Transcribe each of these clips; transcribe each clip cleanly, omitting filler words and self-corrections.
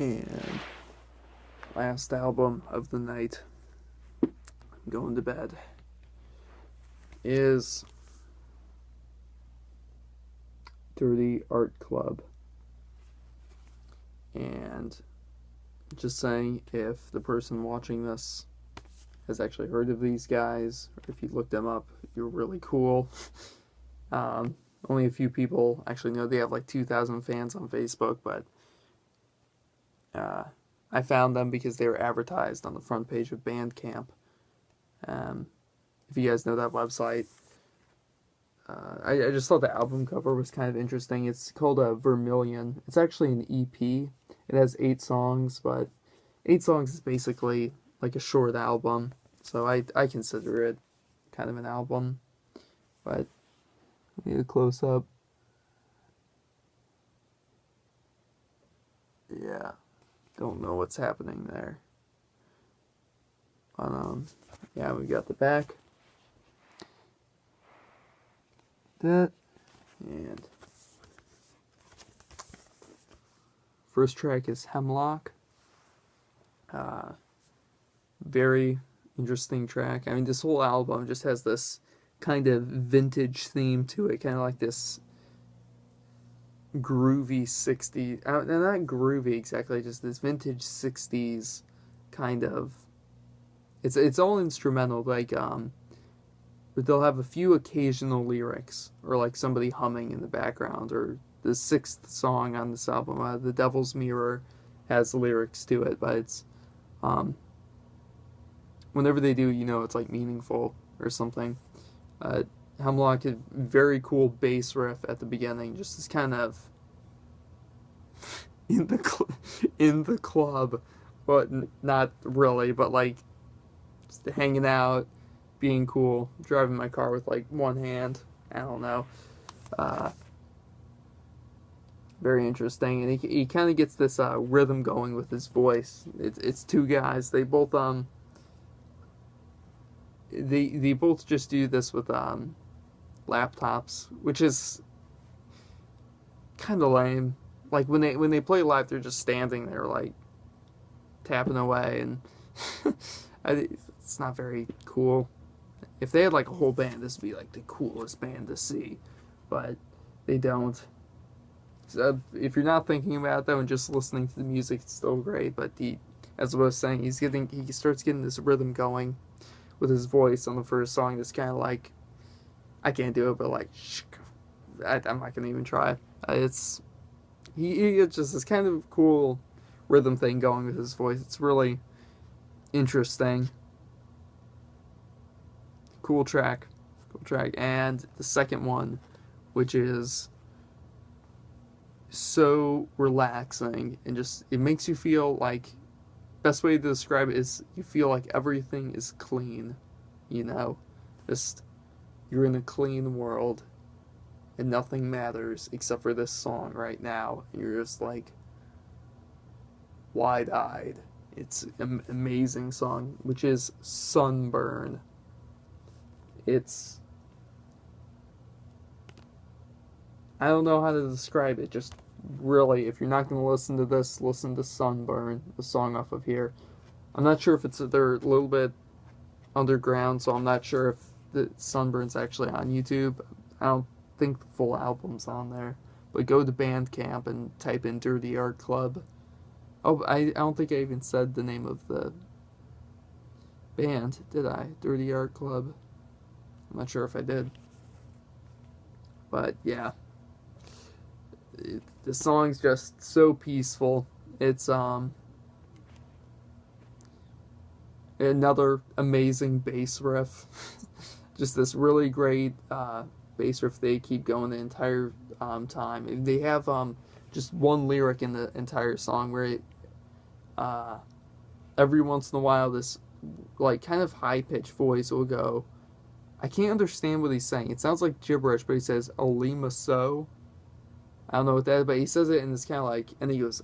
And last album of the night, I'm going to bed, is Dirty Art Club. And just saying, if the person watching this has actually heard of these guys, or if you look them up, you're really cool. Only a few people actually know they have like 2,000 fans on Facebook, but I found them because they were advertised on the front page of Bandcamp. If you guys know that website, I just thought the album cover was kind of interesting. It's called Vermilion. It's actually an EP. It has 8 songs, but 8 songs is basically like a short album, so I consider it kind of an album. But I need a close up. Yeah, don't know what's happening there. But yeah, we got the back. That and first track is Hemlock. Very interesting track. I mean, this whole album just has this kind of vintage theme to it, kind of like this groovy 60s, not groovy exactly, just this vintage 60s kind of, it's all instrumental, like, but they'll have a few occasional lyrics, or like somebody humming in the background, or the 6th song on this album, The Devil's Mirror, has lyrics to it, but it's, whenever they do, you know, it's like meaningful or something. Hemlock had very cool bass riff at the beginning, just this kind of in the club, but not really, but like just hanging out, being cool, driving my car with like one hand. I don't know. Very interesting, and he kind of gets this rhythm going with his voice. It's 2 guys. They both they both just do this with laptops, which is kind of lame. Like when they play live, they're just standing there like tapping away, and it's not very cool. If they had like a whole band, this would be like the coolest band to see, but they don't. So if you're not thinking about it though and just listening to the music, it's still great. But as I was saying, he starts getting this rhythm going with his voice on the first song. That's kind of like, I can't do it, but like, I'm not gonna even try. It's just this kind of cool rhythm thing going with his voice. It's really interesting. Cool track. And the second one, which is so relaxing and just, it makes you feel like, best way to describe it is you feel like everything is clean, you know, just you're in a clean world and nothing matters except for this song right now, and you're just like wide-eyed. It's an amazing song, which is Sunburn. It's, I don't know how to describe it. Just really, if you're not going to listen to this, listen to Sunburn, the song off of here. I'm not sure if they're a little bit underground, so I'm not sure if the Sunburn's actually on YouTube. I don't think the full album's on there. But go to Bandcamp and type in Dirty Art Club. Oh, I don't think I even said the name of the band, did I? Dirty Art Club. I'm not sure if I did. But yeah. The song's just so peaceful. It's another amazing bass riff. Just this really great bass riff. They keep going the entire time. They have just one lyric in the entire song where it, every once in a while this like kind of high-pitched voice will go, I can't understand what he's saying. It sounds like gibberish, but he says Alima So. I don't know what that is, but he says it and it's kind of like, and he goes,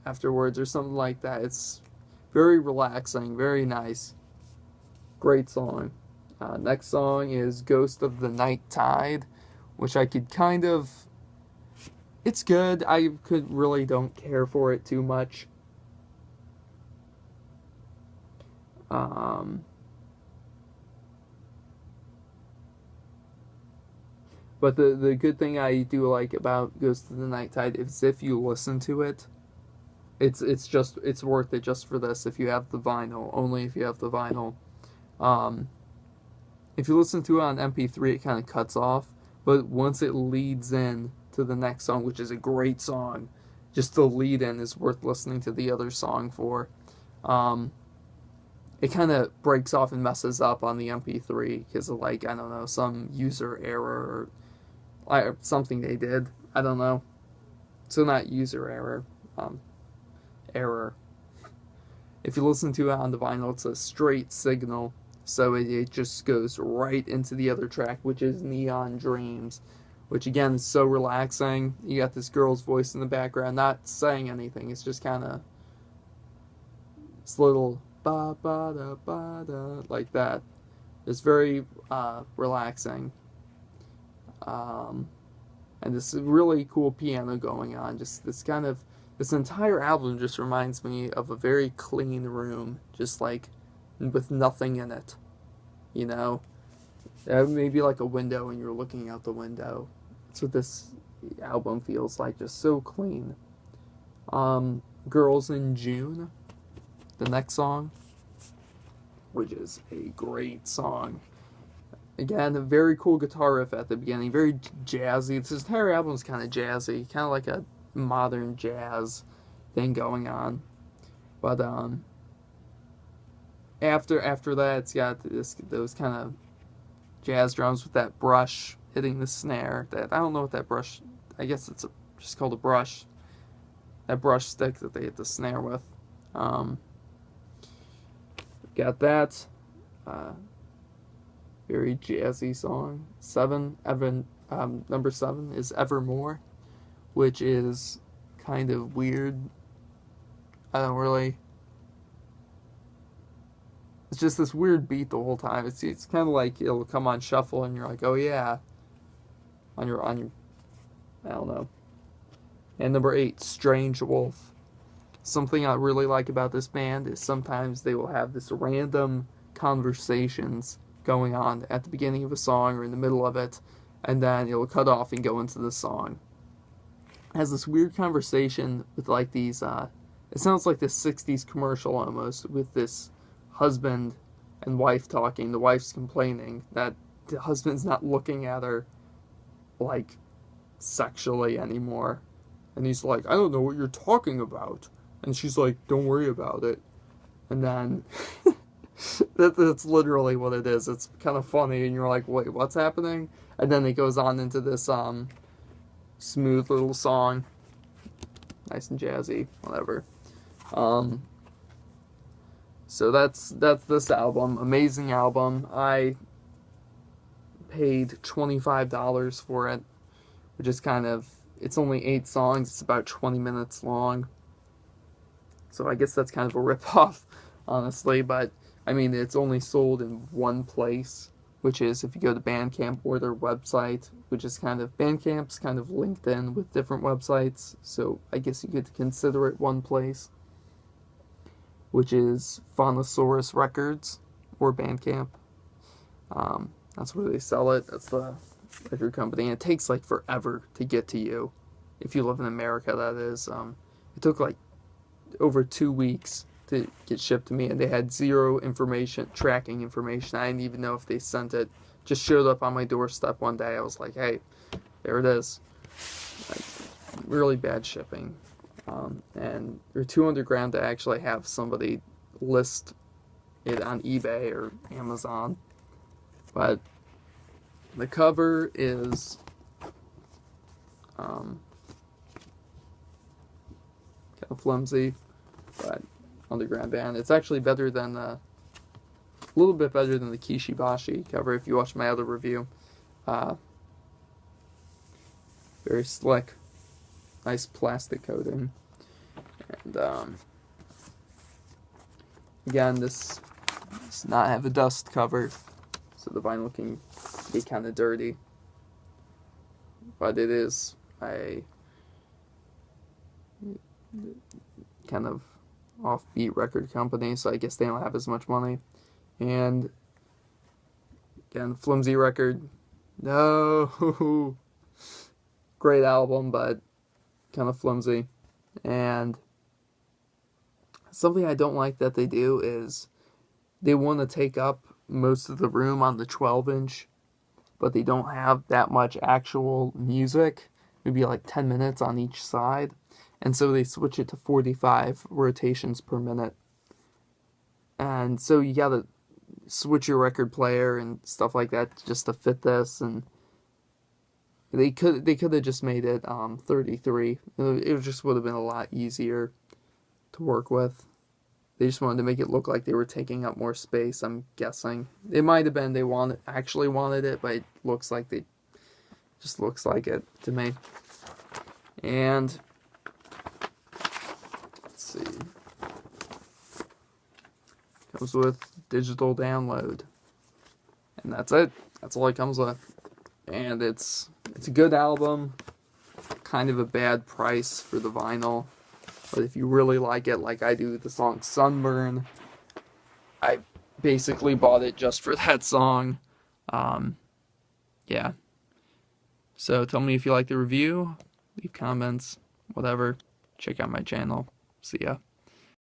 afterwards or something like that. It's very relaxing, very nice. Great song. Next song is Ghost of the Night Tide, which I could kind of It's good. I could really don't care for it too much. Um, but the good thing I do like about Goes to the Night Tide is if you listen to it, it's worth it just for this. If you have the vinyl, only if you have the vinyl. Um, if you listen to it on MP3, it kind of cuts off. But once it leads in to the next song, which is a great song, just the lead in is worth listening to the other song for. Um, it kind of breaks off and messes up on the MP3 because of, like, I don't know, some user error or something they did. I don't know. So not user error, error. If you listen to it on the vinyl, it's a straight signal, so it just goes right into the other track, which is Neon Dreams, which again is so relaxing. You got this girl's voice in the background, not saying anything. It's just kind of this little ba ba da ba da like that. It's very relaxing, and this really cool piano going on. Just this entire album just reminds me of a very clean room, just like with nothing in it. You know, maybe like a window and you're looking out the window. That's what this album feels like, just so clean. Girls in June, the next song, which is a great song. Again, a very cool guitar riff at the beginning, very jazzy. This entire album is kind of jazzy, kind of like a modern jazz thing going on. But after that, it's got those kind of jazz drums with that brush hitting the snare. That I don't know what that brush. I guess it's just called a brush. That brush stick that they hit the snare with. Got that. Very jazzy song. Number 7 is Evermore, which is kind of weird. I don't really. It's just this weird beat the whole time. It's kind of like it'll come on shuffle and you're like, oh yeah, on your I don't know. And number 8, Strange Wolf. Something I really like about this band is sometimes they will have this random conversations going on at the beginning of a song or in the middle of it, and then it'll cut off and go into the song. It has this weird conversation with like these, it sounds like this 60s commercial almost, with this husband and wife talking. The wife's complaining that the husband's not looking at her like sexually anymore. And he's like, I don't know what you're talking about. And she's like, don't worry about it. And then that's literally what it is. It's kind of funny, and you're like, wait, what's happening? And then it goes on into this smooth little song, nice and jazzy, whatever. So that's this album. Amazing album. I paid $25 for it, which is kind of, it's only 8 songs. It's about 20 minutes long. So I guess that's kind of a rip-off, honestly. But, I mean, it's only sold in one place, which is if you go to Bandcamp or their website, which is kind of, Bandcamp's kind of linked in with different websites. So I guess you could consider it one place, which is Phonosaurus Records or Bandcamp. That's where they sell it. That's the record company. And it takes like forever to get to you. If you live in America, that is. It took like over 2 weeks to get shipped to me, and they had zero tracking information. I didn't even know if they sent it. Just showed up on my doorstep one day. I was like, hey, there it is. Like, really bad shipping. And they're too underground to actually have somebody list it on eBay or Amazon. But the cover is kind of flimsy, but underground band. It's actually better than a little bit better than the Kishibashi cover. If you watch my other review, very slick, nice plastic coating, and again, this does not have a dust cover, so the vinyl can be kind of dirty, but it is a kind of offbeat record company, so I guess they don't have as much money. And again, flimsy record. No. Great album, but kind of flimsy. And something I don't like that they do is they want to take up most of the room on the 12-inch, but they don't have that much actual music, maybe like 10 minutes on each side. And so they switch it to 45 rotations per minute. And so you gotta switch your record player and stuff like that just to fit this. And they could have just made it 33. It just would have been a lot easier to work with. They just wanted to make it look like they were taking up more space, I'm guessing. It might have been they actually wanted it, but it looks like just looks like it to me. And let's see. Comes with digital download. And that's it. That's all it comes with. And it's a good album. Kind of a bad price for the vinyl. But if you really like it, like I do, the song Sunburn, I basically bought it just for that song. Yeah. So tell me if you like the review, leave comments, whatever. Check out my channel. See ya.